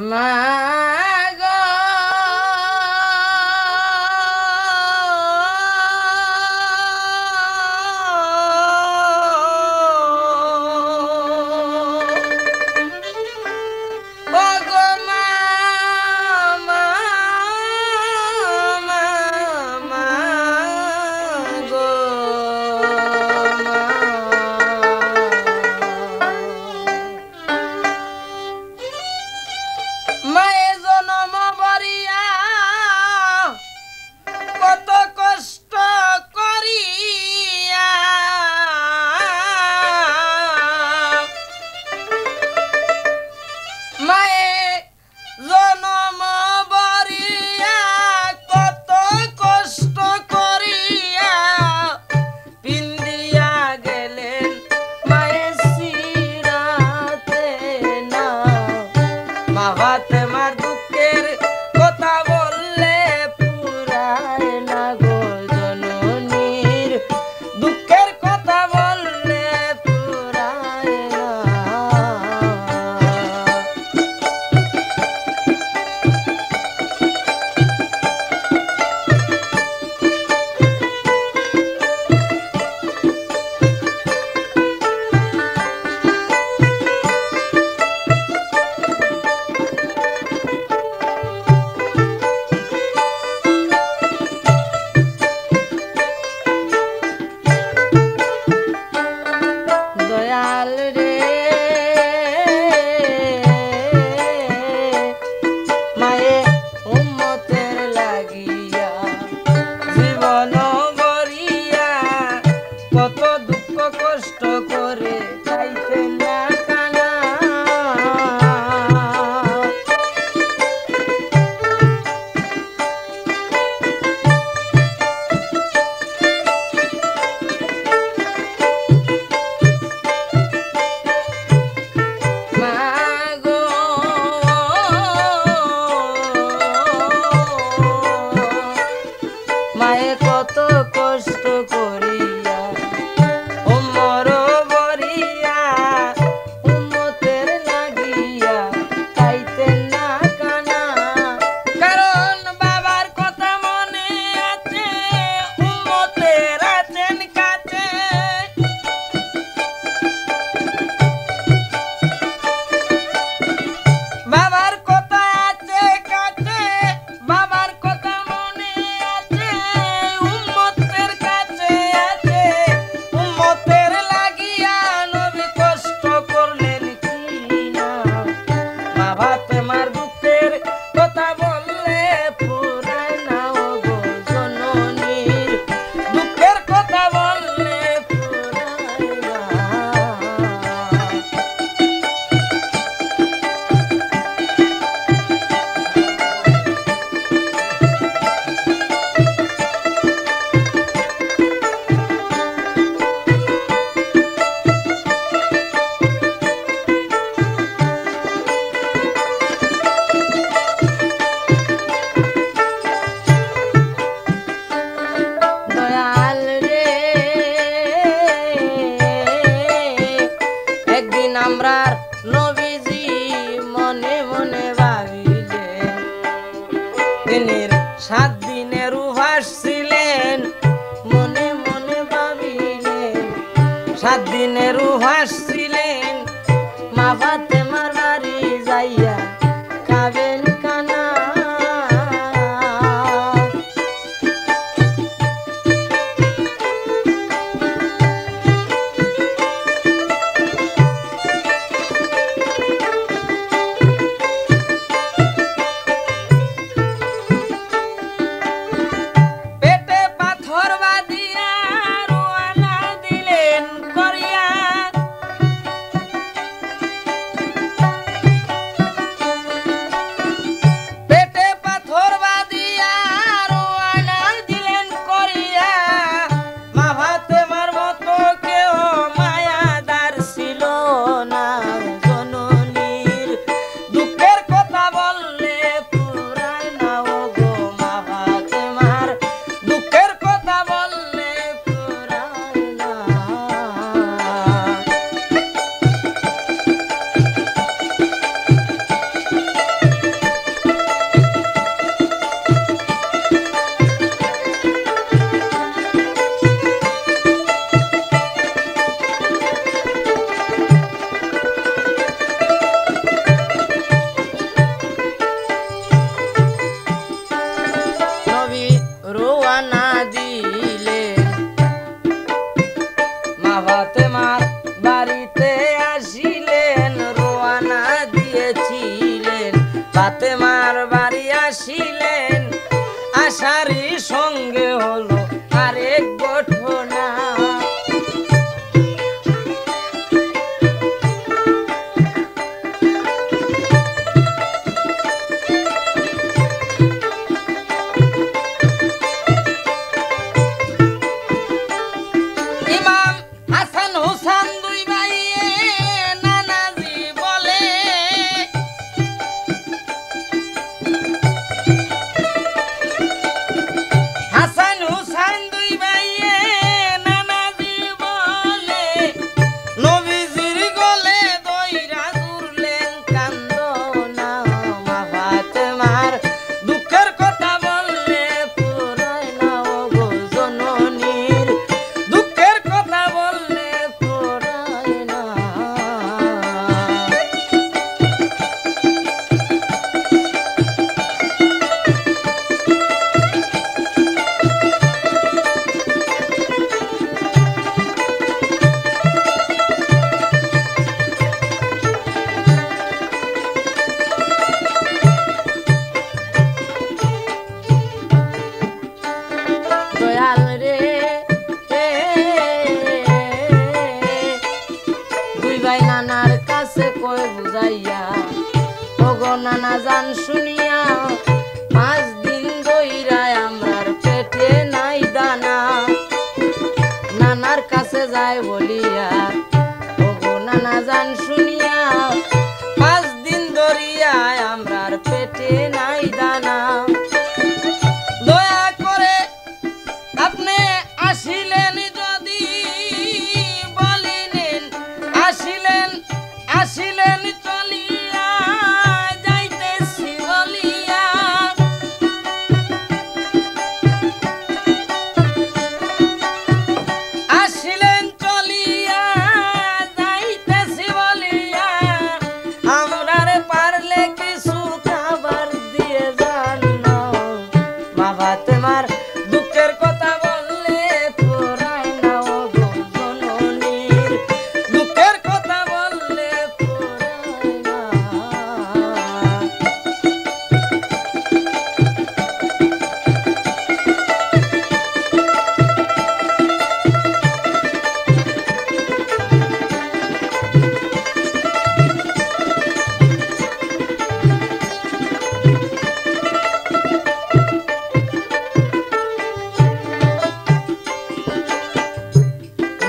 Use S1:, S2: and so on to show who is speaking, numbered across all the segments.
S1: মাগো ওগো মা মা মা মাগো মা মায়ে জনম বরিয়া কত কষ্ট করিয়া মায়ে জনম বরিয়া কত কষ্ট করিয়া পিন্দিয়া গেলেন মায়ে সিরাতে না মাহাতে মার দুঃখের কথা বললে পুরায় না গো জননীর দুঃখের কথা বললে পুরায় না দয়াল রে মায়ে উম্মতের লাগিয়া জীবন গড়িয়া কত দুঃখ কষ্ট করে চাইতেন না কানা মাগো মায়ে কত কষ্ট করিয়া উমর বরিয়া উম্মতের লাগিয়া চাইতেন না কানা কারণ বাবার কথা মনে আছে উম্মতের আছেন কাছে বাবার কথা আছে কাছে বাবার কথা মনে আছে উম্মতের কাছে আছে উম্মতের লাগিয়া নবী কষ্ট করলেন কি না বাবাতে মার দুঃখের কথা বললে পুরায় না ওগো জননীর দুঃখের কথা বললে পুরায় না দয়াল রে একদিন আমরা নবীজি মনে মনে ভাবিলেন তিনি 7 দিনের উপবাস ছিলেন মনে মনে ভাবিলেন 7 দিনের উপবাস ছিলেন মা ফাতেমার বাড়ি যাইয়া খাবেন কানা পেটে পাথর বাঁধিয়া রওনা দিলেন করিয়া আশারি সঙ্গে হলো আরেক ঘটনা। ইমাম হাসান হুসান দুই ভাইয়ে নানাজি বলে, হাসান হুসাইন দুই ভাইয়ে নানাজি বলে, নবীজির গলে দইরা জুড়লেন কান্দনা। মা ফাতেমার দুঃখের কথা বললে পুরায় না ওগো জননীর, দুঃখের কথা বললে পুরায় না। দয়াল রে দুই ভাই নানার কাছে কই বুঝাইয়া, ওগো নানা জান শুনিয়া 5 দিন ধইরা আমরার পেটে নাই দানা। নানার কাছে যায় বলিয়া, ওগো নানা জান শুনিয়া 5 দিন ধরিয়া আমরার পেটে নাই দানা। দয়া করে আপনি আসিলেন যদি বলিলেন, আসিলেন আসিলেন চলিয়া যাইতেছি বলিয়া, আসিলেন চলিয়া যাইতেছি বলিয়া, আমরারে পারলে কিছু খাবার দিয়ে যান না। মা ফাতেমার দুঃখের কথা বললে পুরায় না ওগো জননীর, দুঃখের কথা বললে পুরায় না।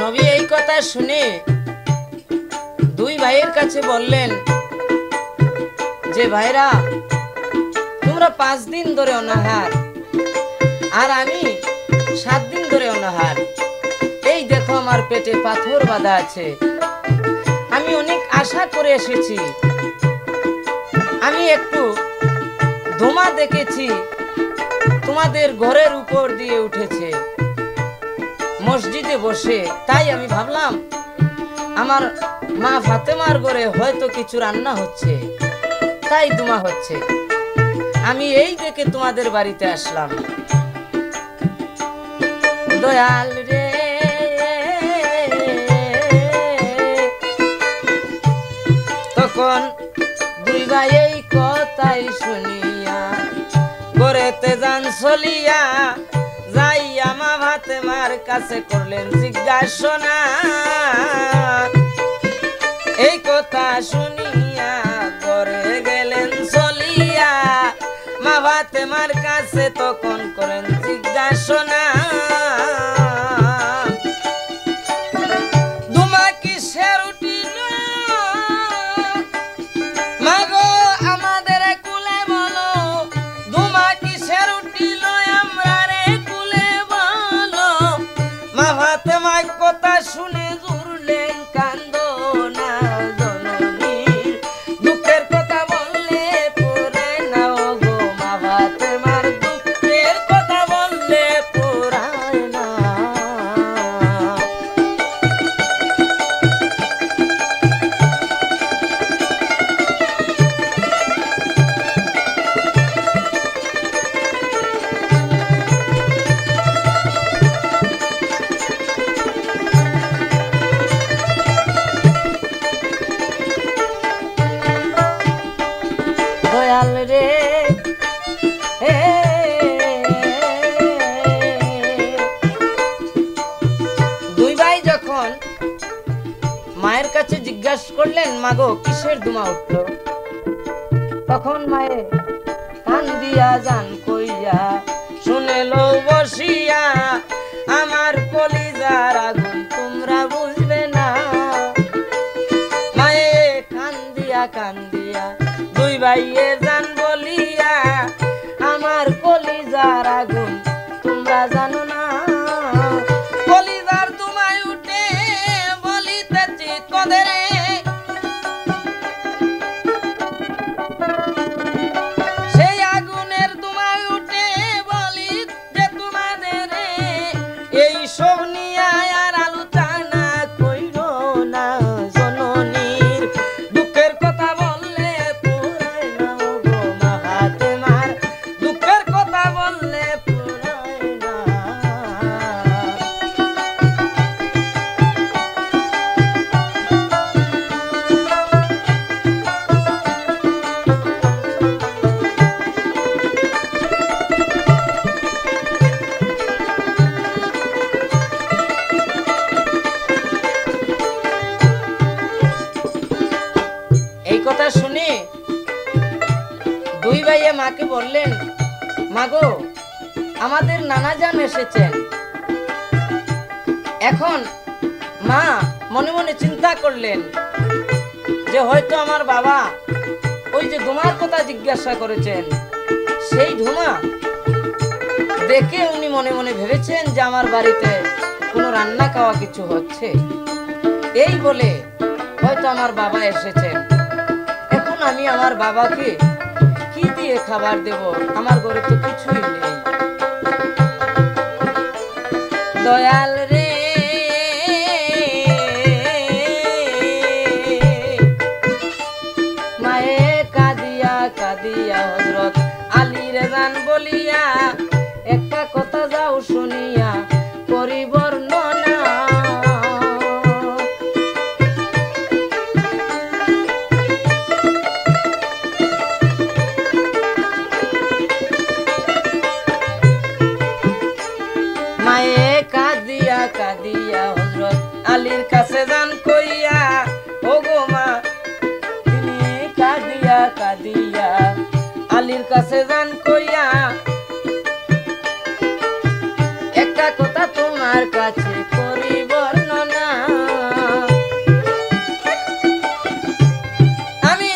S1: নবী এই কথা শুনে দুই ভাইয়ের কাছে বললেন যে ভাইরা, তোমরা 5 দিন ধরে অনাহার আর আমি 7 দিন ধরে অনাহার। এই দেখো আমার পেটে পাথর বাঁধা আছে, আমি অনেক আশা করে এসেছি। আমি একটু ধোঁয়া দেখেছি তোমাদের ঘরের উপর দিয়ে উঠেছে মসজিদে বসে, তাই আমি ভাবলাম আমার মা ফাতেমার ঘরে হয়তো কিছু রান্না হচ্ছে, তাই ধোঁয়া হচ্ছে। আমি এই দেখে তোমাদের বাড়িতে আসলাম। দয়াল রে তখন দুই ভাই এই কথাই শুনিয়া ঘরেতে যান চলিয়া, যাইয়া মা ফাতেমার কাছে করলেন জিজ্ঞাসনা। এই কথা শুনিয়া ঘরে গেলেন চলিয়া, মা ফাতেমার কাছে তখন করেন জিজ্ঞাসনা। দুমা কিসের উঠিল মাগো আমাদের কুলে বলো, দুমা কিসের উঠিল আমরারে কুলে বলো। মা ফাতেমার কথা শুনে জুড়লেন কান্দনা। জননীর দুঃখের কথা বললে পুরায় না ওগো, মা ফাতেমার দুঃখের কথা জিজ্ঞাসা করলেন, মাগো কিসের ধুমা উঠলো? তখন মায়ে কান দিয়া জান কইয়া শুনে লো বসিয়া, আমার কলিজার আগুন তোমরা বুঝবে না। মায়ে কান দিয়া দুই ভাইয়ে জান বলিয়া, আমার কলিজার আগুন তোমরা জানো না। কলিজার তোমায় উঠে বলিতেছি তোদের, সেই আগুনের তোমায় উঠে বলি যে তোমাদের, এই সব নিয়ে আর আলোচনা কইরো না। জননীর দুঃখের কথা বললে পুরায় না গো মাহাতে মার, দুঃখের কথা বললে পুরায় না। এই কথা শুনে দুই ভাইয়ে মাকে বললেন, মাগো আমাদের নানাজান এসেছেন। এখন মা মনে মনে চিন্তা করলেন যে হয়তো আমার বাবা ওই যে ধুমার কথা জিজ্ঞাসা করেছেন, সেই ধুমা দেখে উনি মনে মনে ভেবেছেন যে আমার বাড়িতে কোনো রান্না খাওয়া কিছু হচ্ছে, এই বলে হয়তো আমার বাবা এসেছেন। এখন আমি আমার বাবাকে কি দিয়ে খাবার দেব? আমার ঘরে তো কিছুই নেই। দয়াল রে, মায়ে কাঁদিয়া কাঁদিয়া হযরত আলী রে জান বলিয়া, একটা কথা যাও শুনিয়া করি বর্ণনা। মায়ে কাঁদিয়া কাঁদিয়া হযরত আলীর কাছে যান কইয়া, ও গো মা তিনি কাঁদিয়া কাঁদিয়া আলীর কাছে যান কইয়া, একটা কথা তোমার কাছে করি বর্ণনা। আমি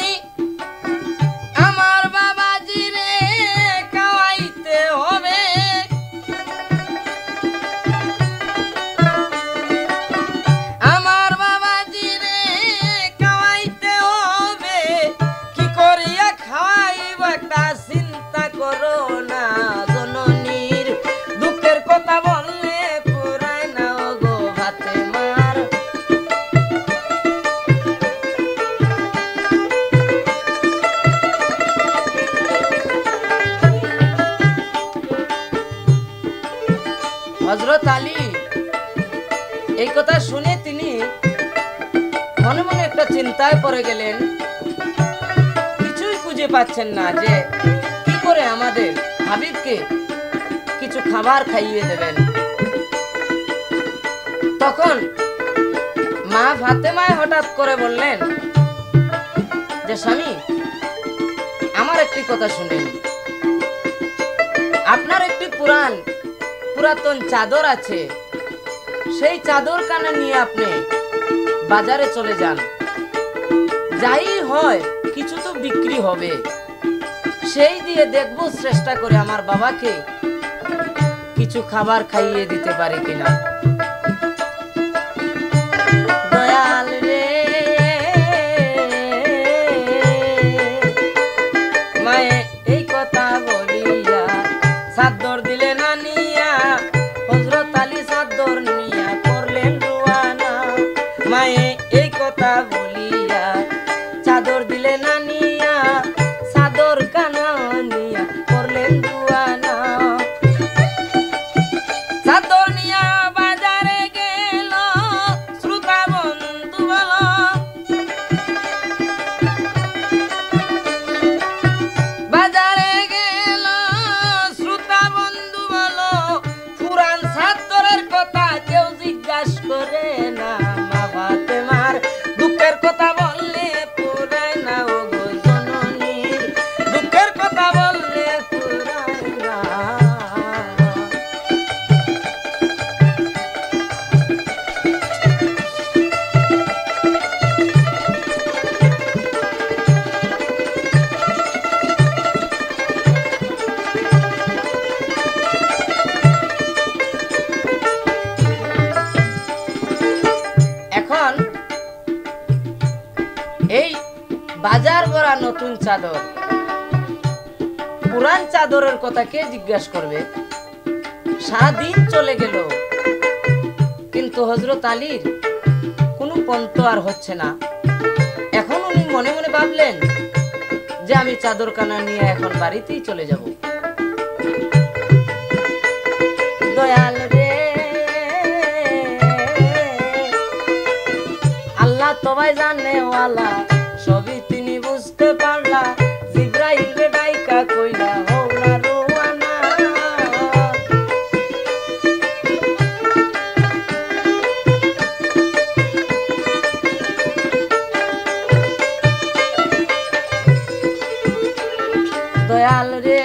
S1: আমার বাবাজিরে খাওয়াইতে হবে, আমার বাবাজিরে খাওয়াইতে হবে, কি করিয়া খাওয়াইব একটা চিন্তা করো না। জননীর দুঃখের কথা বললে পুরায় না গো ভাতে মার। হযরত আলী এই কথা শুনে তিনি মনে মনে একটা চিন্তায় পড়ে গেলেন, কিছুই খুঁজে পাচ্ছেন না যে কি করে আমাদের হাবিবকে কিছু খাবার খাইয়ে দেবেন। তখন মা ফাতেমায় হঠাৎ করে বললেন যে স্বামী আমার একটি কথা শুনেন, আপনার একটি পুরাতন চাদর আছে, সেই চাদর কানে নিয়ে আপনি বাজারে চলে যান, যাই হয় কিছু তো বিক্রি হবে, সেই দিয়ে দেখবো চেষ্টা করে আমার বাবাকে কিছু খাবার খাইয়ে দিতে পারে কিনা। দয়াল রে, মায়ে এই কথা বলিয়া চাদর দিলেন আনিয়া, হযরত আলী চাদর নিয়া করলেন রুয়ানা। মায়ে এই কথা বলিয়া চাদর দিলেন আনিয়া, চাদর কানা নিয়া করলেন রুয়ানা। চাদর নিয়া বাজারে গেল, শ্রোতা বন্ধু বলো, বাজারে গেল শ্রোতা বন্ধু বলো, পুরান চাদরের কথা কেউ জিজ্ঞাসা করে না। মা ফাতেমার দুঃখের কথা এই বাজার ভরা নতুন চাদর, পুরান চাদরের কথা কে জিজ্ঞাসা করবে? সারাদিন চলে গেল, কিন্তু হযরত আলীর কোনো পন্ত আর হচ্ছে না। এখন উনি মনে মনে ভাবলেন যে আমি চাদর কানা নিয়ে এখন বাড়িতেই চলে যাব। দয়াল রে, আল্লাহ তবাই জানে ওয়ালা, সবই তিনি বুঝতে পারলা। জিব্রাইল রে ডাইকা কইলা হও না রোয়ানা। দয়াল রে,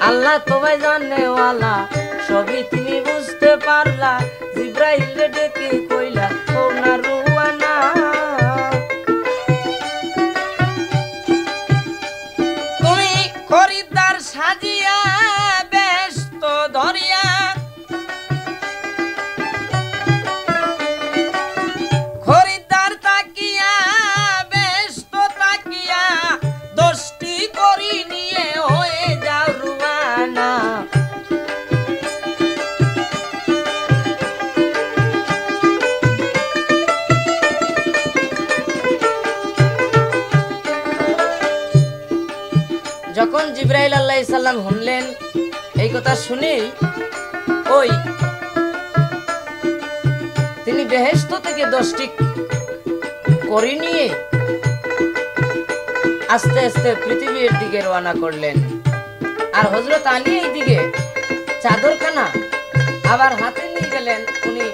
S1: আল্লাহ তবাই জানে ওয়ালা, সবই তিনি বুঝতে পারলা। জিব্রাইল রে ডেকে কইলা হও না রোয়ানা। তুমি খরিদ্দার সাজিয়া ব্যস্ত ধরিয়া, খরিদ্দার তাকিয়া ব্যস্ত তাকিয়া, দশটি করি নিয়ে হয়ে যাও রুয়ানা। যখন জিব্রাইল আলাইহিস সালাম শুনলেন এই কথা শুনে, ওই তিনি বেহেশত থেকে 10টি করি নিয়ে আস্তে আস্তে পৃথিবীর দিকে রওনা করলেন। আর হযরত আলী এই দিকে চাদরখানা আবার হাতে নিয়ে গেলেন। উনি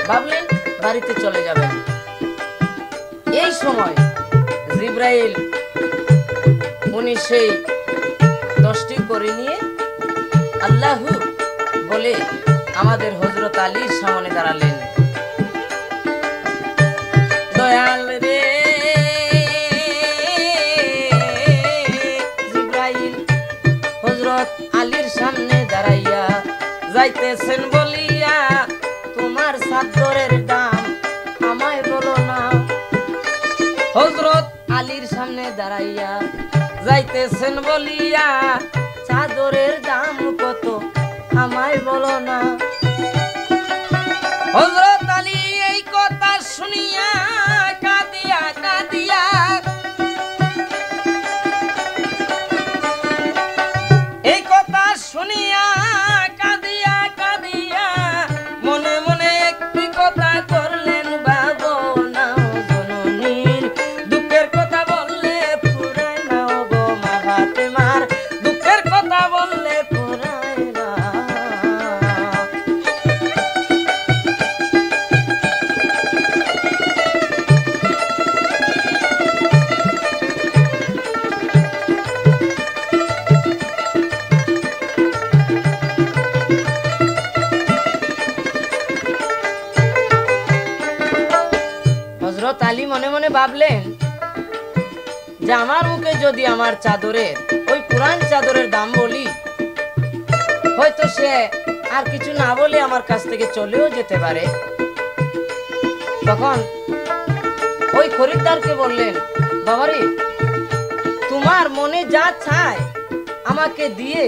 S1: ভাবলেন বাড়িতে চলে যাবেন। এই সময় জিব্রাইল উনি সেই 10টি করে নিয়ে আল্লাহু বলে আমাদের হযরত আলীর সামনে দাঁড়ালেন। দয়াল রে, জিব্রাইল হযরত আলীর সামনে দাঁড়াইয়া যাইতেছেন বলিয়া, তোমার চাদরের দাম আমায় বলো না। হযরত আলীর সামনে দাঁড়াইয়া যাইতেছেন বলিয়া, চাদরের দাম কত আমায় বলো না। হযরত আলী এই কথা শুনিয়া কাঁদিয়া কাঁদিয়া, এই কথা শুনিয়া কাঁদিয়া কাঁদিয়া, মনে মনে একটি কথা করলেন ভাবনা। জননীর দুঃখের কথা বললে ফুরায় না গো মা ফাতেমার, দুঃখের কথা বললে ফুরায় না। হযরত আলী মনে মনে ভাবলেন যে আমার মুখে যদি আমার চাদরের, ওই পুরান চাদরের দাম বলি, হয়তো সে আর কিছু না বলে আমার কাছ থেকে চলেও যেতে পারে। তখন ওই খরিদ্দারকে বললেন, বাবারে, তোমার মনে যা চায় আমাকে দিয়ে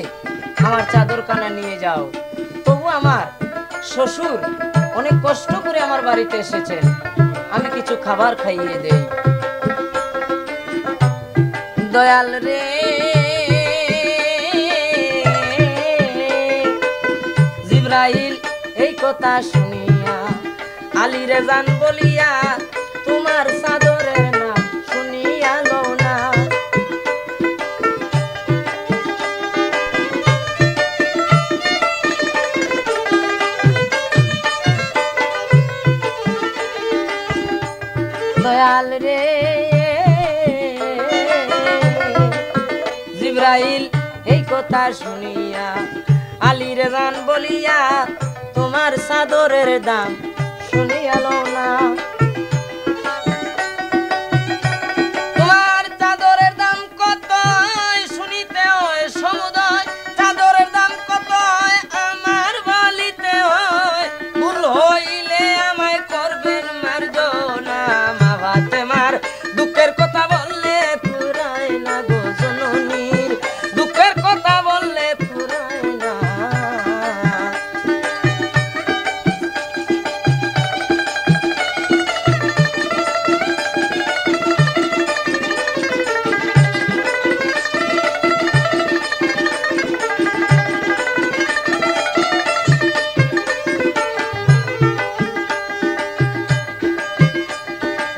S1: আমার চাদরখানা নিয়ে যাও। তবু আমার শ্বশুর অনেক কষ্ট করে আমার বাড়িতে এসেছেন, আমি কিছু খাবার খাইয়ে দেই। দয়াল রে, জিব্রাইল এই কথা শুনিয়া আলী রে জান বলিয়া, তোমার চাদরের নাম শুনিয়া লও না। দয়াল রে, জিব্রাইল এই কথা শুনিয়া আলী রে জান বলিয়া, তোমার চাদরের দাম শুনিয়া লও না। তোমার চাদরের দাম কত শুনিতে হয় সমুদয়, চাদরের দাম কত আমার বলিতে হয়। ভুল হইলে আমায় করবেন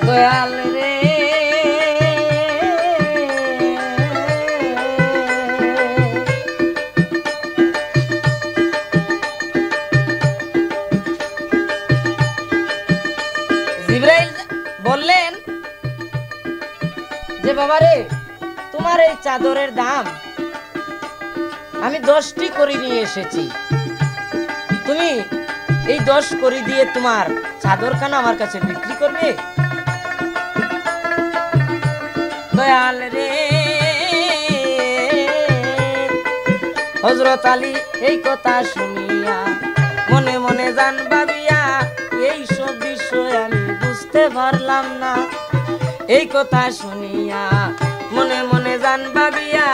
S1: দয়াল রে জিবরাইল বললেন যে বাবা রে, তোমার এই চাদরের দাম আমি 10টি কড়ি নিয়ে এসেছি। তুমি এই 10 কড়ি দিয়ে তোমার চাদরখানা আমার কাছে বিক্রি করবে? দয়াল রে হযরত আলী এই কথা শুনিয়া মনে মনে জান ভাবিয়া এই সব বিষয় আমি বুঝতে পারলাম না। এই কথা শুনিয়া মনে মনে জান ভাবিয়া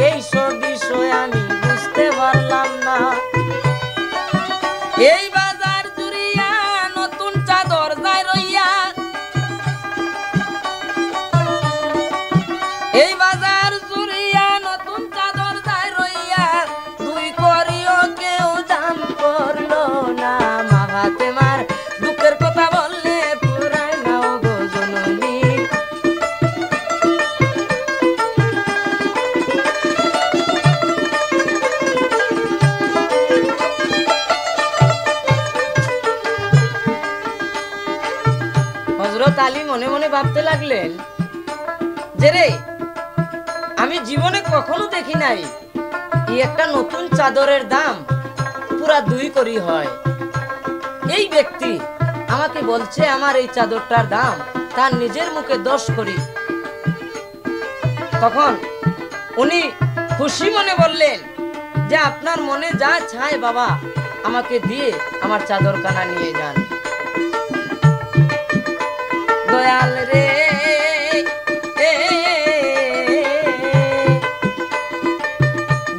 S1: এই সব বিষয় আমি বুঝতে পারলাম না। এই বাজার জুড়িয়া নতুন চাদর যায় রইয়া, এই বাজার জুড়িয়া নতুন চাদর যায় রইয়া, দুই করিও কেউ দাম করলো না। মা ফাতেমার দুঃখের কথা বললে পুরায় না গো জননী। হযরত আলী মনে মনে ভাবতে লাগলেন যে রে, আমি জীবনে কখনো দেখি নাই এই একটা নতুন চাদরের দাম পুরা 2 কড়ি হয়। এই ব্যক্তি আমাকে বলছে আমার এই চাদরটার দাম তার নিজের মুখে 10 কড়ি। তখন উনি খুশি মনে বললেন যে আপনার মনে যা চায় বাবা আমাকে দিয়ে আমার চাদরখানা নিয়ে যান। দয়াল রে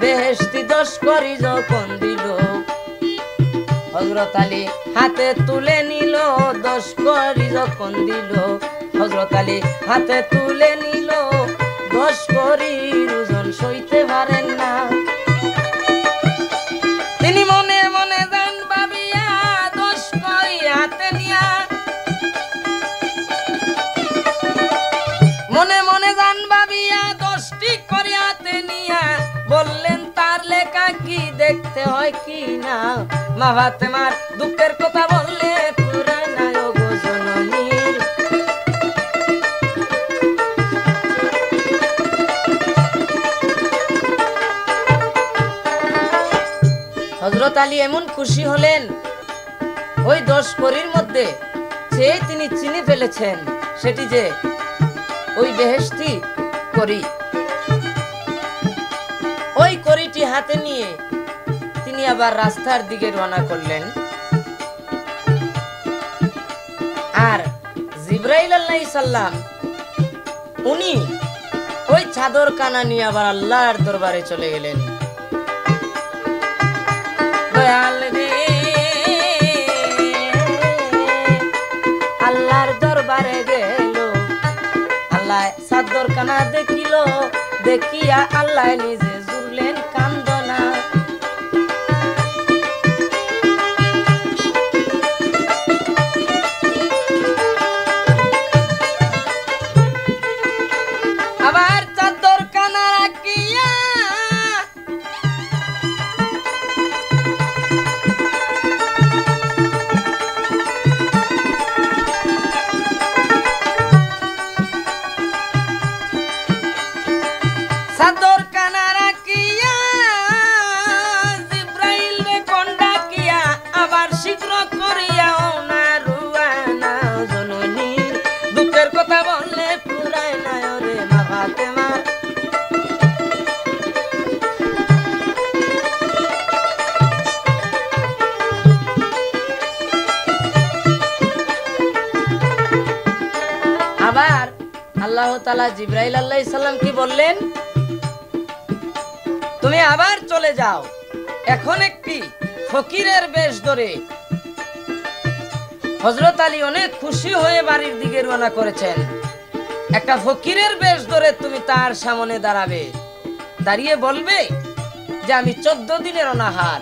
S1: বেহেশতি 10 কড়ি যখন দিল, হযরত আলী হাতে তুলে নিল। 10 কড়ি যখন দিল, হযরত আলী হাতে তুলে নিল। 10 কড়ির ওজন সইতে পারেন না। তিনি মনে মনে জান ভাবিয়া 10 কড়ি হাতে নিয়া, মনে মনে জান ভাবিয়া 10টি কড়ি হাতে নিয়া বললেন তার লেখা কি দেখতে হয় কি না। মা ফাতেমার দুঃখের কথা বললে পুরায় না গো জননী। হযরত আলী এমন খুশি হলেন, ওই 10 কড়ির মধ্যে যে তিনি চিনে ফেলেছেন সেটি যে ওই বেহেশতি কড়ি। ওই কড়িটি হাতে নিয়ে তিনি আবার রাস্তার দিকে রওনা করলেন। আর জিবরাইল আলাইহিস সালাম উনি ওই চাদরখানা নিয়ে আবার আল্লাহর দরবারে চলে গেলেন। দয়াল রে আল্লাহর দরবারে গেল, আল্লাহ চাদরখানা দেখিল। দেখিয়া আল্লাহ নিজে জুড়লেন কান্দনা। আবার চাদরখানা রাখিয়া চাদরখানা রাখিয়া জিবরাইল রে কোন ডাকিয়া আবার শীঘ্র করিয়া না রুয়ানা। জননীর দুঃখের কথা বললে পুরায় না রে মা ফাতেমার। আবার আল্লাহ তাআলা জিবরাইল আলাইহিস সালাম কি বললেন, তুমি আবার চলে যাও। এখন একটি ফকিরের বেশ ধরে। হযরত আলী অনেক খুশি হয়ে বাড়ির দিকে রওনা করেছেন। একটা ফকিরের বেশ ধরে তুমি তার সামনে দাঁড়াবে, দাঁড়িয়ে বলবে যে আমি 14 দিনের অনাহার,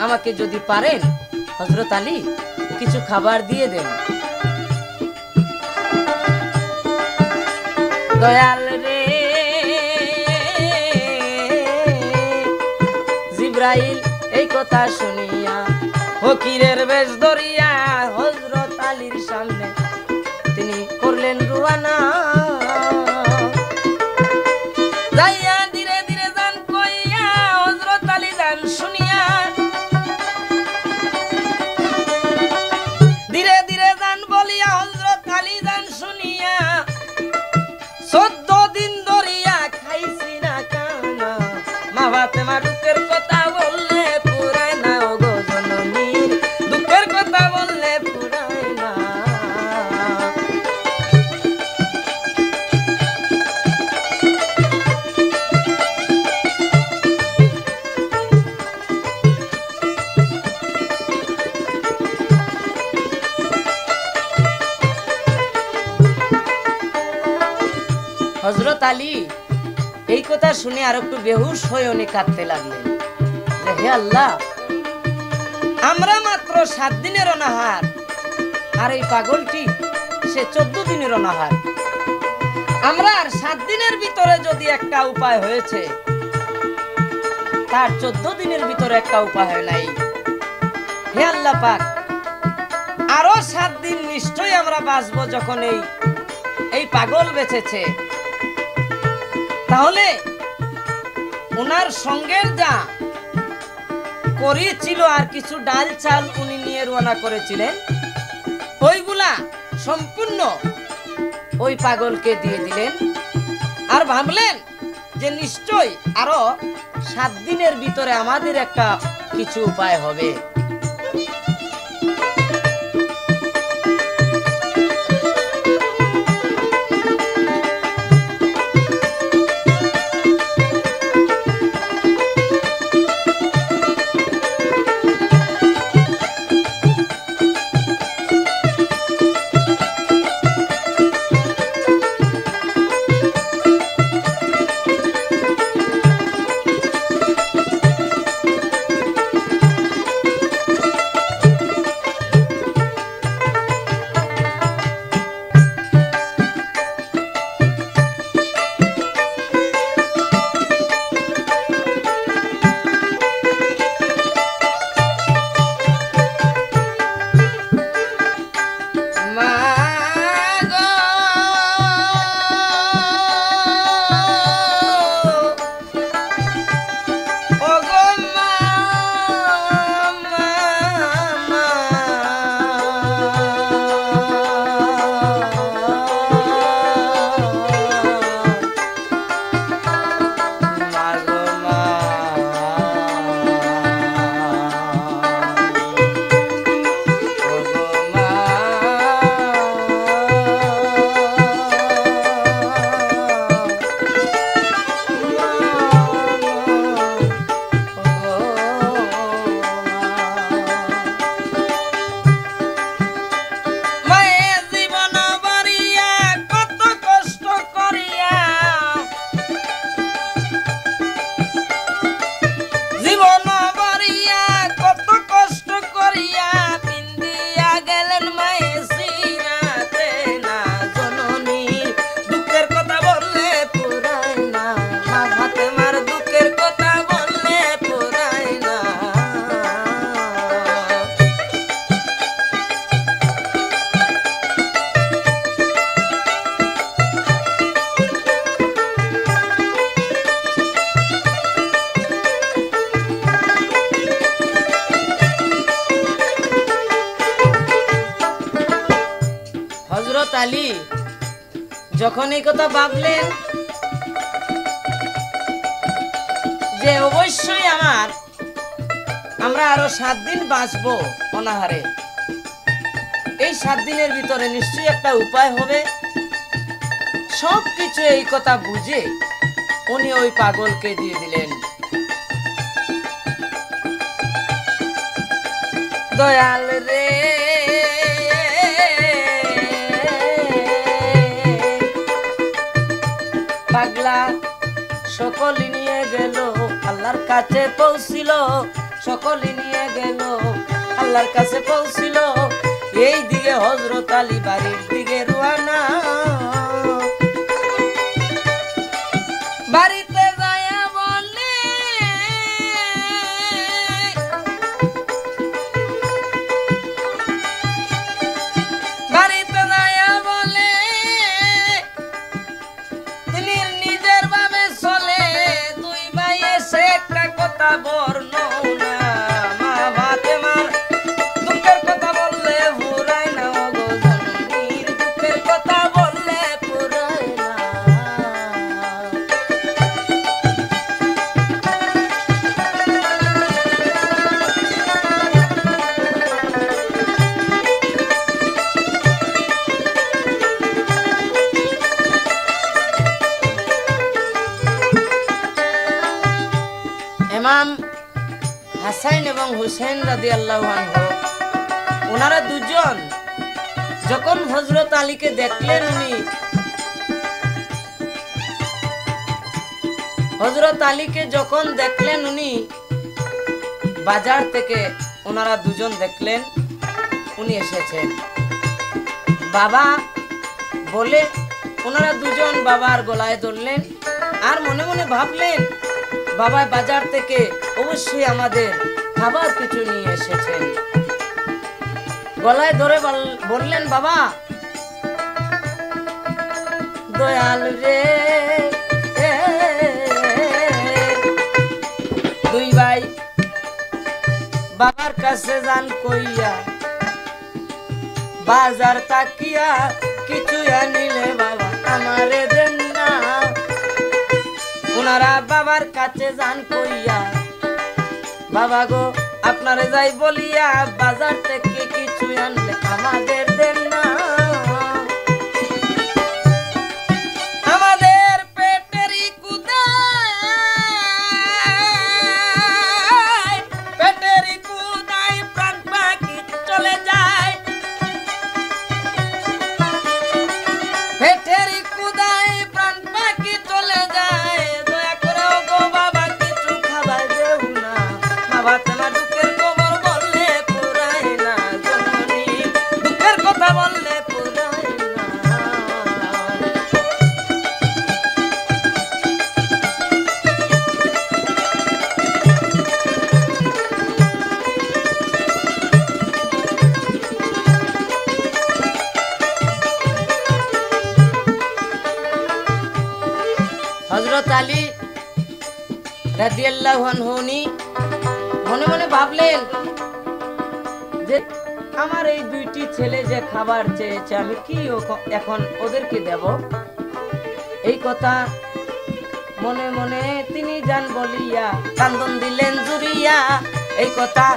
S1: আমাকে যদি পারেন হযরত আলী কিছু খাবার দিয়ে দেন। দয়াল রে জিব্রাইল এই কথা শুনিয়া ফকিরের বেশ ধরিয়া হযরত আলীর সামনে তিনি করলেন রওনা। যাইয়া ধীরে ধীরে যান কইয়া হযরত আলী যান শুনিয়া, ধীরে ধীরে যান বলিয়া হযরত আলী যান শুনিয়া 14 দিন ধরিয়া খাইছি না কানা, মা ফাতেমা দুঃখের কথা বললে পুরায় না, ও গো জননীর দুঃখের কথা বললে পুরায় না। হযরত আলী এই কথা শুনে আর একটু বেহুশ হয়ে উনি কাঁদতে লাগলেন যে হে আল্লাহ, আমরা মাত্র 7 দিনের অনাহার, আর এই পাগলটি সে 14 দিনের অনাহার। আমরা আর 7 দিনের ভিতরে যদি একটা উপায় হয়েছে, তার 14 দিনের ভিতরে একটা উপায় হয় নাই। হে আল্লাহ পাক, আরো 7 দিন নিশ্চয়ই আমরা বাঁচবো। যখন এই পাগল বেঁচেছে, তাহলে ওনার সঙ্গের যা করিয়েছিল আর কিছু ডাল চাল উনি নিয়ে রওনা করেছিলেন, ওইগুলা সম্পূর্ণ ওই পাগলকে দিয়ে দিলেন। আর ভাবলেন যে নিশ্চয় আরো 7 দিনের ভিতরে আমাদের একটা কিছু উপায় হবে। হযরত আলী যখন এই কথা ভাবলেন যে অবশ্যই আমরা আরো 7 দিন বাঁচবো অনাহারে, এই 7 দিনের ভিতরে নিশ্চয়ই একটা উপায় হবে। সবকিছু এই কথা বুঝে উনি ওই পাগলকে দিয়ে দিলেন। দয়াল রে পাগলা সকলে নিয়ে গেল, আল্লাহর কাছে পৌঁছিল, সকলে নিয়ে গেল, আল্লাহর কাছে পৌঁছিল। এই দিকে হযরত আলী বাড়ির দিকে রওনা। হাসান এবং হুসেন রাদিয়াল্লাহু আনহু ওনারা দুজন যখন হযরত আলীকে দেখলেন, হযরত আলীকে যখন দেখলেন উনি বাজার থেকে ওনারা দুজন দেখলেন উনি এসেছেন, বাবা বলে ওনারা দুজন বাবার গলায় ধরলেন আর মনে মনে ভাবলেন বাবা বাজার থেকে অবশ্যই আমাদের খাবার কিছু নিয়ে এসেছেন। গলায় ধরে বললেন, বাবা দয়াল রে, দুই ভাই বাবার কাছে যান কইয়া, বাজার তাকিয়া কিছু আনিলে বাবা আমারে দেন না। ওনারা বাবার কাছে যান কইয়া, বাবা গো আপনারে যাই বলিয়া বাজার থেকে কিছু আনলে আমাদের দেন না। আমাদের পেটেরই কুদায়, পেটেরই কুদায় প্রাণ পাখি চলে যায়, পেটেরই কুদায় প্রাণ পাখি চলে যায়। দয়া করে গো বাবা কিছু খাবার দেও না, বাবা তোমার দুঃখের খবর বললে পুরায় না, জননী দুঃখের কথা বললে পুরায় না। হযরত আলী রাদিয়াল্লাহু আনহু মনে মনে ভাবলেন যে আমার এই দুইটি ছেলে যে খাবার চেয়েছে আমি কি এখন ওদেরকে দেব। এই কথা মনে মনে তিনি যান বলিয়া কান্দন দিলেন জুড়িয়া, এই কথা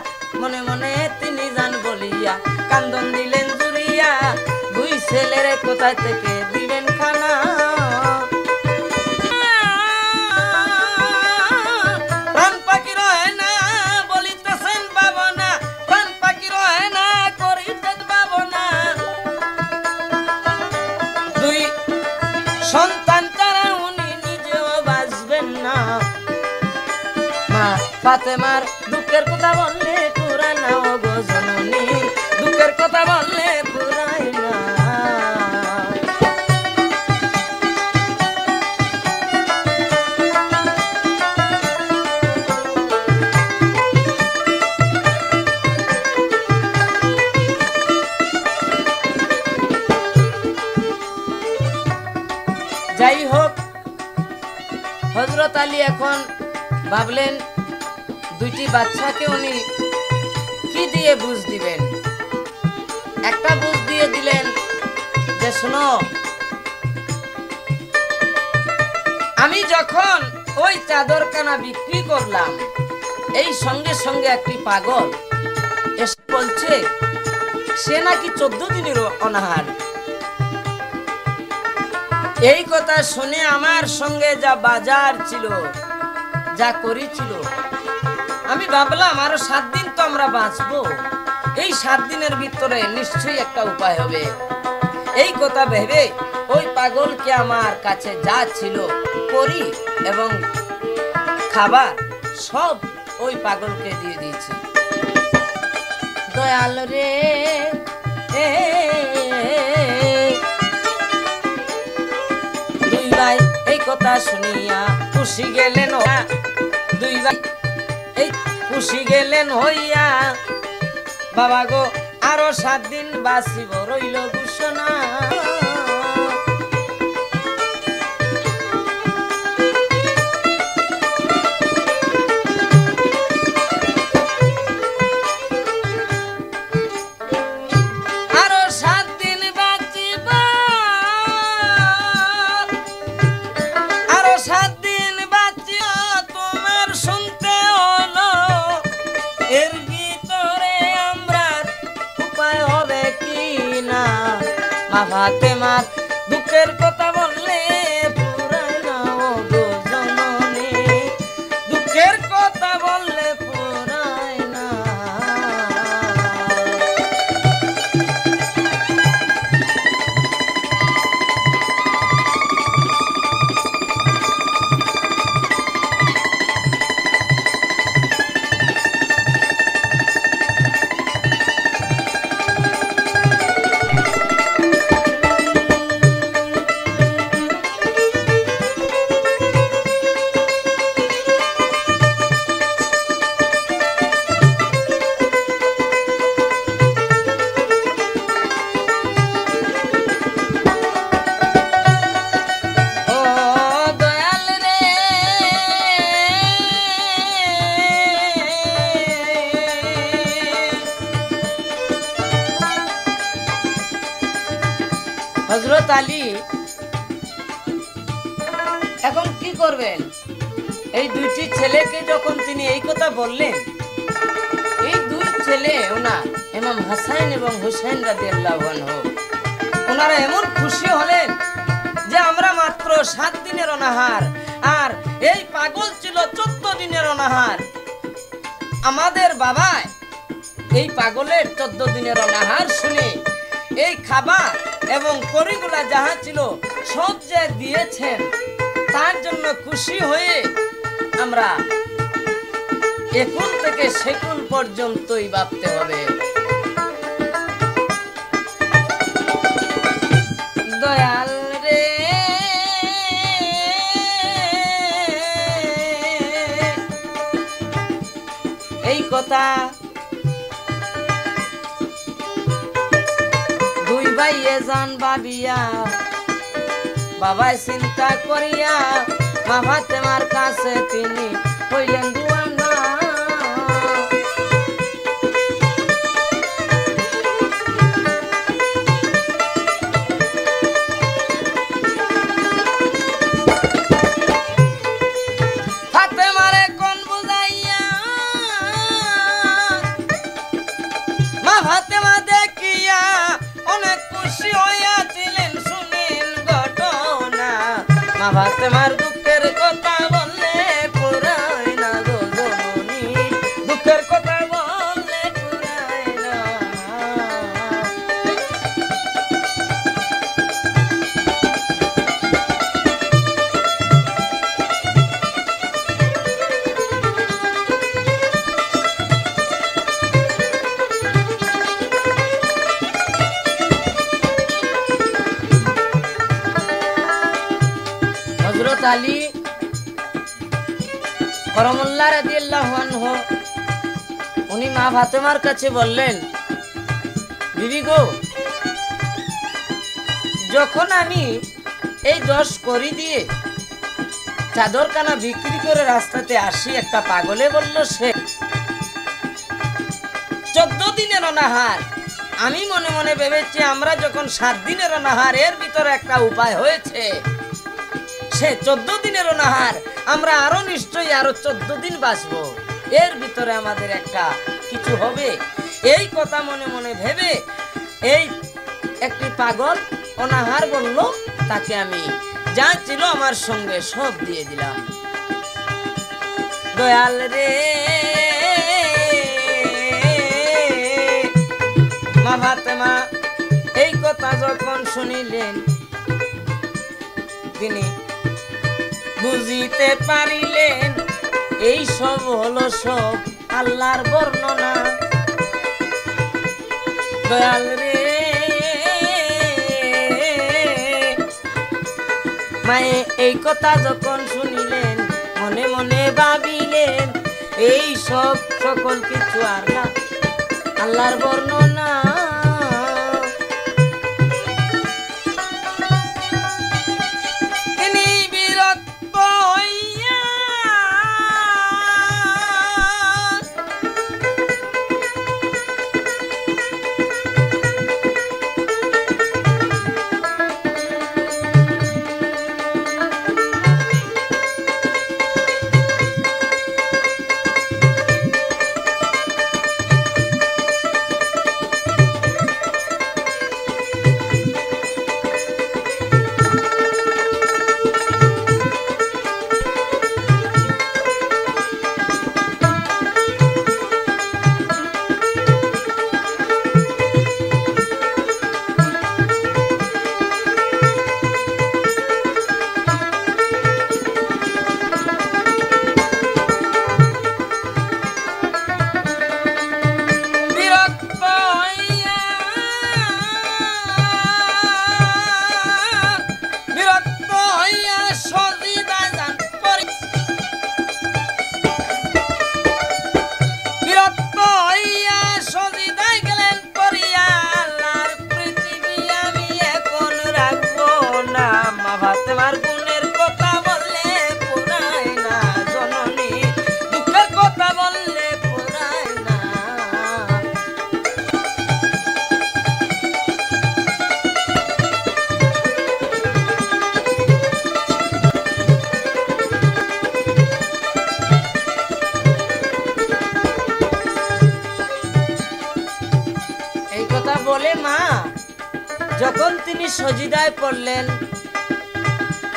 S1: মনে মনে তিনি যান বলিয়া কান্দন দিলেন জুড়িয়া। দুই ছেলের কোথায় থেকে দিবেন খানা, প্রাণ পাখি রহে না বলিতেছেন ভাবনা, প্রাণ পাখি রহে না করিতেন ভাবনা। দুই সন্তান ছাড়া উনি নিজেও বাঁচবেন না। মা ফাতেমার দুঃখের কথা বললে পুরায় না, ও গো জননী দুঃখের কথা বললে পুরায় না। যাই হোক, হযরত আলী এখন ভাবলেন দুইটি বাচ্চাকে উনি কি দিয়ে বুঝ দিবেন। একটা বুঝ দিয়ে দিলেন যে শোনো, আমি যখন ওই চাদরখানা বিক্রি করলাম এই সঙ্গে সঙ্গে একটি পাগল এসে বলছে সে নাকি 14 দিনের অনাহার। এই কথা শুনে আমার সঙ্গে যা বাজার ছিল যা করেছিল আমি ভাবলাম আরো 7 দিন তো আমরা বাঁচবো, এই 7 দিনের ভিতরে নিশ্চয়ই একটা উপায় হবে। এই কথা ভেবে ওই পাগলকে আমার কাছে যা ছিল করি এবং খাবার সব ওই পাগলকে দিয়ে দিয়েছি। দয়াল রে, দুই ভাই এই কথা শুনিয়া খুশি গেলেন, দুই ভাই এই খুশি গেলেন হইয়া, বাবা গো আরো 7 দিন বাঁচিব রইল ঘোষণা। আরো 7 দিন বাঁচিব, আরো 7 দিন বাঁচিয়া তোমার শুনতে হলো, এর ভিতরে আমরা উপায় হবে কি না। মা ফাতেমার দুঃখের কথা বললে পুরায় না, ও গো জননী দুঃখের কথা বললে পুরায় হযরত আলী এখন কি করবেন? এই দুইটি ছেলেকে যখন তিনি এই কথা বললেন, এই দুই ছেলে ওনার ইমাম হাসান এবং হুসাইন রাদিয়াল্লাহু আনহু ওনারা এমন খুশি হলেন যে আমরা মাত্র 7 দিনের অনাহার, আর এই পাগল ছিল 14 দিনের অনাহার। আমাদের বাবা এই পাগলের 14 দিনের অনাহার শুনে এই খাবার এবং করিগুলা যাহা ছিল সব যে দিয়েছেন, তার জন্য খুশি হয়ে আমরা এখন থেকে সেকুল পর্যন্তই ভাবতে হবে। দয়াল রে এই কথা দুই ভাইয়ে জান ভাবিয়া, বাবাই চিন্তা করিয়া মা ফাতেমার কাছে তিনি হইলেন দুয়ানা। ফাতেমারে কোন বুঝাইয়া মা ফাতেমা দেখিয়া অনেক খুশি হইয়াছিলেন, শুনেন ঘটনা। মা ফাতেমার দুঃখের কথা বললে পুরায় না গো জননী, দুঃখের কথা বললে পুরায় না। হযরত আলী করমুল্লাহ রাদিয়াল্লাহু আনহু উনি মা ফাতেমার কাছে বললেন, বিবি গো, যখন আমি এই 10 কড়ি দিয়ে চাদরখানা বিক্রি করে রাস্তাতে আসি, একটা পাগলে বলল সে 14 দিনের অনাহার। আমি মনে মনে ভেবেছি আমরা যখন 7 দিনের অনাহার, এর ভিতরে একটা উপায় হয়েছে, সে 14 দিনের অনাহার, আমরা আরো নিশ্চয়ই আরো 14 দিন বাঁচবো, এর ভিতরে আমাদের একটা কিছু হবে। এই কথা মনে মনে ভেবে এই একটি পাগল অনাহার বলল, তাকে আমি যা ছিল আমার সঙ্গে সব দিয়ে দিলাম। দয়াল রে মা ফাতেমা এই কথা যখন শুনিলেন, তিনি বুঝিতে পারিলেন এই সব হলো সব আল্লাহর বর্ণনা। দয়াল রে মায়ে এই কথা যখন শুনিলেন, মনে মনে ভাবিলেন এই সব সকল কিছু আর না আল্লাহর বর্ণনা। তিনি সজিদায় পড়লেন,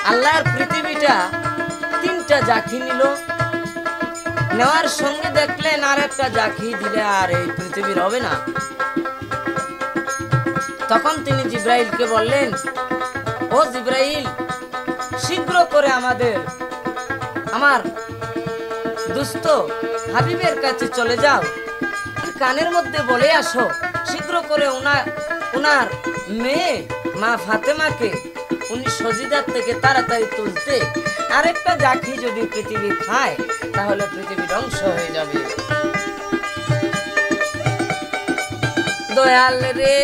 S1: আল্লাহর পৃথিবীটা তিনটা জাকি নিল, নেওয়ার সঙ্গে দেখলেন আর একটা জাকি দিলে আর এই পৃথিবীর হবে না। তখন তিনি জিব্রাইলকে বললেন, ও জিব্রাইল, শীঘ্র করে আমার দুস্থ হাবিবের কাছে চলে যাও, কানের মধ্যে বলে আসো, শীঘ্র করে ওনার মেয়ে মা ফাতেমাকে উনি সজিদার থেকে তাড়াতাড়ি তুলতে, আরেকটা জাকি যদি পৃথিবী খায় তাহলে পৃথিবী ধ্বংস হয়ে যাবে। দয়াল রে,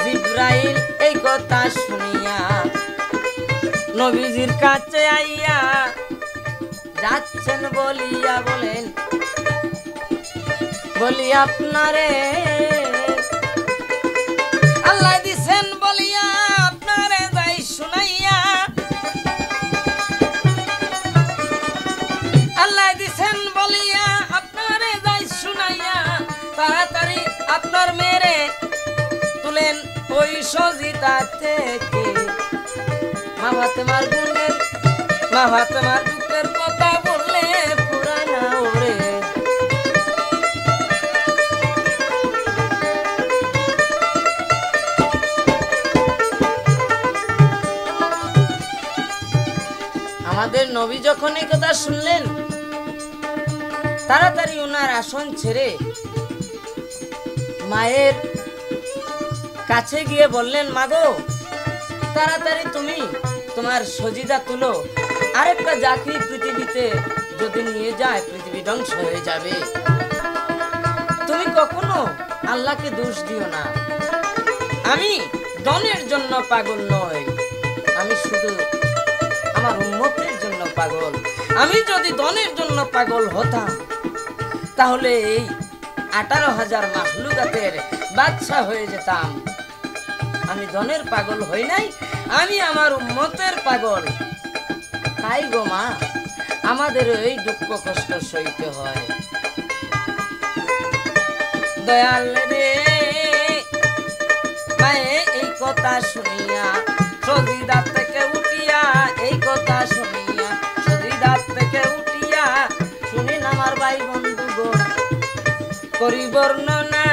S1: জিব্রাইল এই কথা শুনিয়া নবীজির কাছে আইয়া যাচ্ছেন বলিয়া বলেন, বলি আপনারে আল্লাহ দিছেন বলিয়া আপনারে যাই শুনাইয়া, আল্লাহ দিছেন বলিয়া আপনারে যাই শুনাইয়া, তাড়াতাড়ি আপনার মেরে তুলেন ওই সজিদা থেকে। মা ফাতেমার গুণের, মা ফাতেমার দুঃখের কথা বললে পুরায় না ওরে। আমাদের নবী যখন এই কথা শুনলেন, তাড়াতাড়ি ওনার আসন ছেড়ে মায়ের কাছে গিয়ে বললেন, মাগো তাড়াতাড়ি তুমি তোমার সজিদা তুলো, আরেকটা জাকি পৃথিবীতে যদি নিয়ে যায় পৃথিবী ধ্বংস হয়ে যাবে। তুমি কখনো আল্লাহকে দোষ দিও না, আমি ধনের জন্য পাগল নই, আমি শুধু আমার উম্মতের জন্য পাগল। আমি যদি ধনের জন্য পাগল হতাম তাহলে এই 18,000 মাখলুকাতের বাদশা হয়ে যেতাম। আমি ধনের পাগল হই নাই, আমি আমার উম্মতের পাগল। তাই গো মা, আমাদের এই দুঃখ কষ্ট সইতে হয়। দয়াল রে, মায়ে এই কথা শুনিয়া সজিদা থেকে উঠিয়া, এই কথা শুনিয়া সজিদা থেকে উঠিয়া, শুনিন আমার ভাই বন্ধুগণ করি বর্ণনা।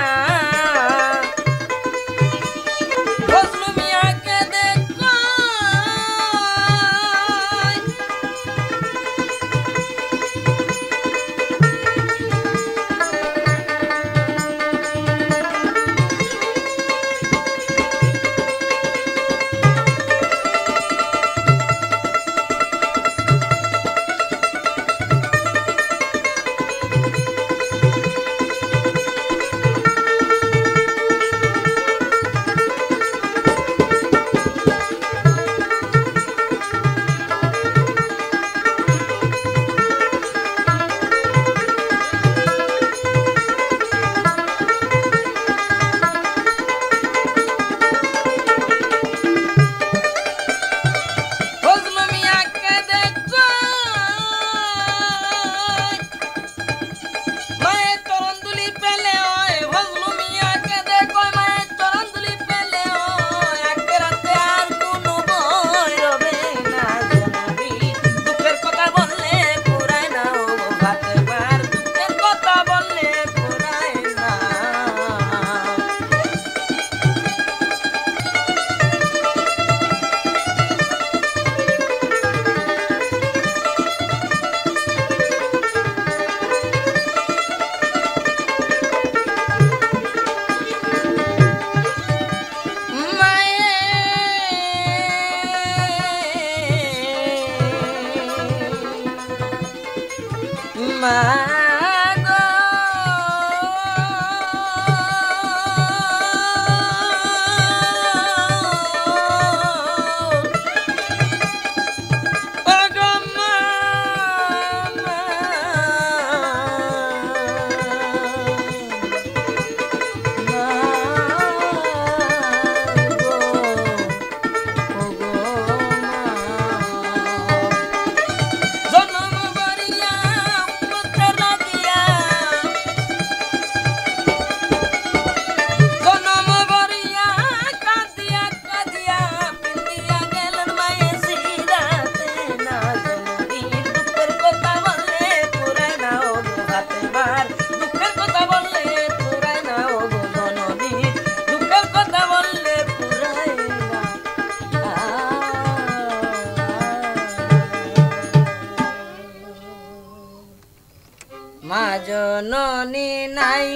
S1: জননী নাই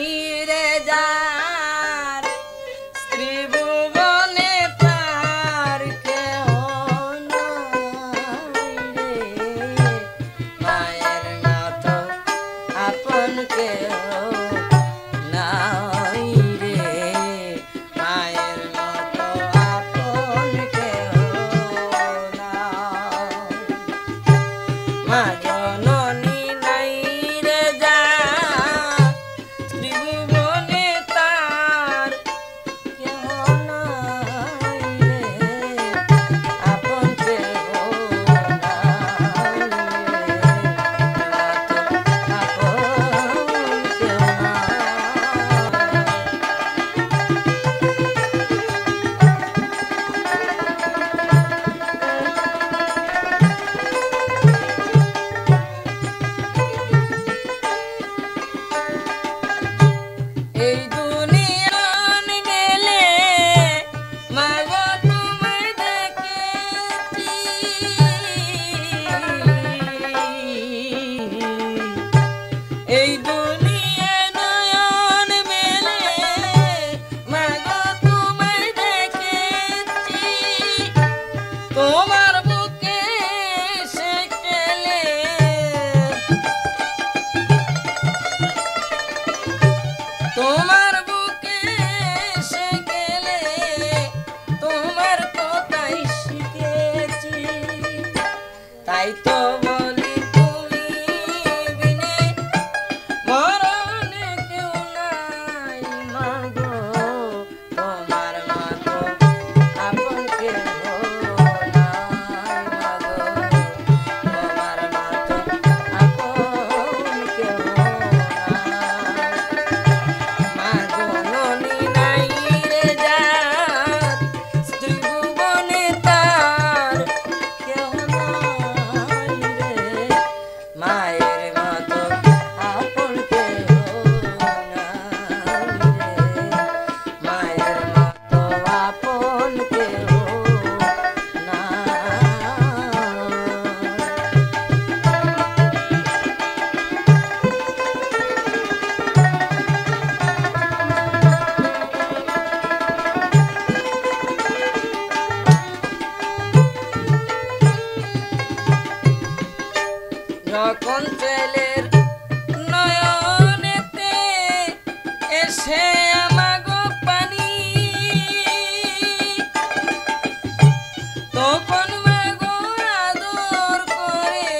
S1: রে যার ত্রিভুবনে তার কেহ নাই রে মায়ের মতো আপন কেহ নাই রে মায়ের মতো আপন কেহ নাই মা জননী নাই রে যার ত্রিভুবনে তার কেহ নাই রে আপন কেহ নাই রে আপন কেহ এই দুনিয়ান মেলে মাগো তোমায় দেখেছি এই দুনিয়া নয়ন মেলে মাগো তোমায় দেখেছি তোমার বুকে সে কেলে তোমার বুকে সে গেলে তোমার কথাই শিখেছি তাই তো বলি তুমি বিনে মরণে কেউ নাই মাগো তোমার মতো আপন কেহ নাই মাগো তোমার মতো আপন কেহ নাই মা জননী নাই রে যার ত্রিভুবনে তার কেহ নাই রে মায়ের মতো আপন কেহ নাই রে মায়ের মতো আপন কেহ নাই যখন ছেলের নয়নেতে এসে আমাগো পানি তখন মাগো আদর করে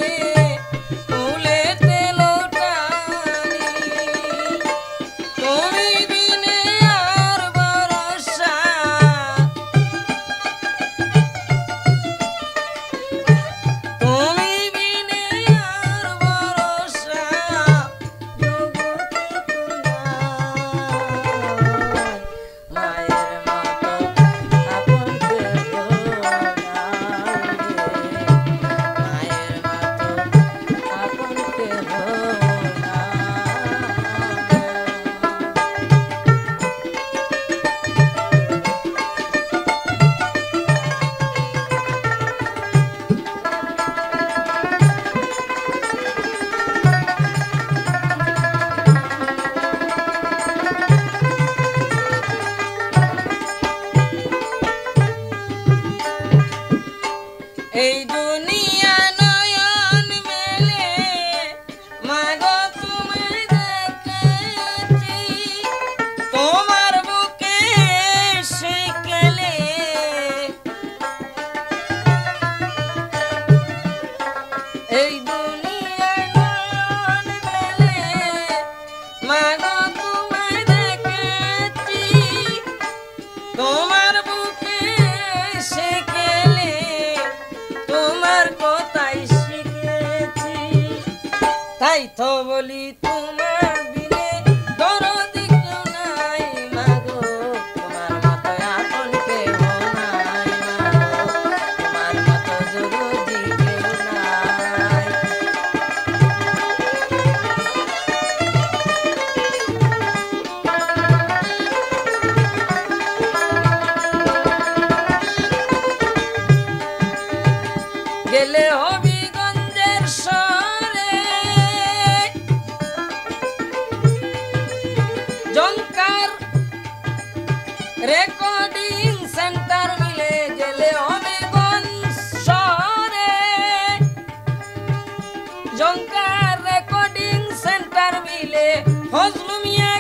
S1: কুলেতে লোটানি তুমি বিনে আর ভরসা তুমি বিনে আর ভরসা জগতে তো নাই মায়ের মতো আপন কেহ নাই রে মায়ের মতো আপন কেহ এই দুনিয়া নয়ন মেলে মাগো তোমায় দেখেছি তোমার বুকে সে কেলে এই দুনিয়া নয়ন মেলে মাগো তোমায় দেখেছি তোমার বুকে সে কেলে তোমার কথাই শিখেছি তাই তো বলি তোমার বিনে দরদি কেউ নাই মাগো তোমার মতো আপন কেহ নাই মাগো তোমার মতো জরুরি কেউ নাই গেলে হবিগঞ্জের শহরে জঙ্কার রেকর্ডিং সেন্টার মিলে গেলে হবিগঞ্জ শহরে জঙ্কার রেকর্ডিং সেন্টার মিলে ফজলু মিয়া